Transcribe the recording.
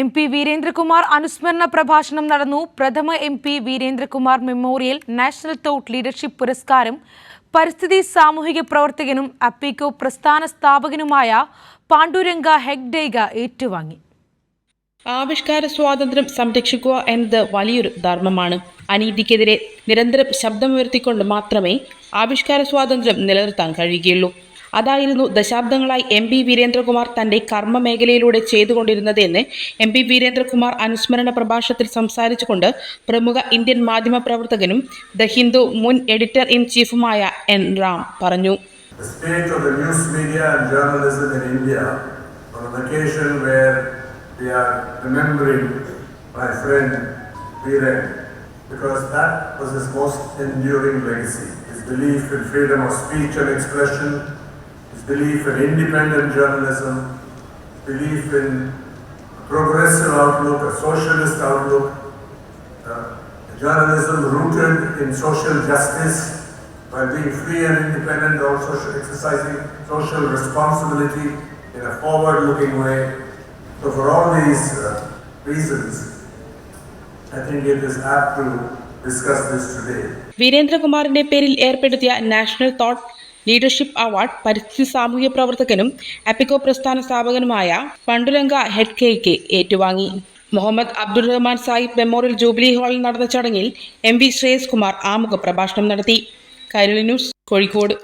MP Veerendrakumar അനുസ്മരണ പ്രഭാഷണം നടന്നു. പ്രഥമ MP Veerendrakumar memorial national thought leadership പുരസ്കാരം പരിസ്ഥിതി സാമൂഹിക പ്രവർത്തകനും അപ്പിക്കോ പ്രസ്ഥാന സ്ഥാപകനുമായ പാണ്ഡുരംഗ ഹെഗ്ഡെയ്ക ഏറ്റുവാങ്ങി. ആവിഷ്കാര സ്വാതന്ത്ര്യം സംരക്ഷിക്കുക എന്നത് വലിയൊരു ധർമ്മമാണ്. അനീതിക്കെതിരെ നിരന്തരം ശബ്ദമുയർത്തിക്കൊണ്ട് മാത്രമേ ആവിഷ്കാര സ്വാതന്ത്ര്യം നിലനിർത്താൻ കഴിയുകയുള്ളൂ. അതായിരുന്നു ദശാബ്ദങ്ങളായി MP വീരേന്ദ്രകുമാർ തന്റെ കർമ്മ മേഖലയിലൂടെ ചെയ്തുകൊണ്ടിരുന്നതെന്ന് MP വീരേന്ദ്രകുമാർ അനുസ്മരണ പ്രഭാഷണത്തിൽ സംസാരിച്ചുകൊണ്ട് പ്രമുഖ ഇന്ത്യൻ മാധ്യമ പ്രവർത്തകനും ദ ഹിന്ദു മുൻ എഡിറ്റർ ഇൻ ചീഫുമായ N. റാം പറഞ്ഞു. We are remembering my friend Viren because that was his most enduring legacy. His belief in freedom of speech and expression, his belief in independent journalism, belief in a progressive outlook, a socialist outlook, journalism rooted in social justice while being free and independent, also exercising social responsibility in a forward-looking way. So for all these reasons, I think it is apt to discuss this today. വീരേന്ദ്രകുമാറിന്റെ പേരിൽ ഏർപ്പെടുത്തിയ national thought leadership award പരിസ്ഥിതി സാമൂഹ്യ പ്രവർത്തകനും അപ്പിക്കോ പ്രസ്ഥാന സ്ഥാപകനുമായ പാണ്ഡുരംഗ ഹെഗ്ഡെയ്ക ഏറ്റുവാങ്ങി. Muhammad Abdul Rahman Sahib memorial jubilee ഹാളിൽ നടന്ന ചടങ്ങിൽ MP Shreyas Kumar ആമുഖ പ്രഭാഷണം നടത്തി. കൈരളി ന്യൂസ്, കോഴിക്കോട്.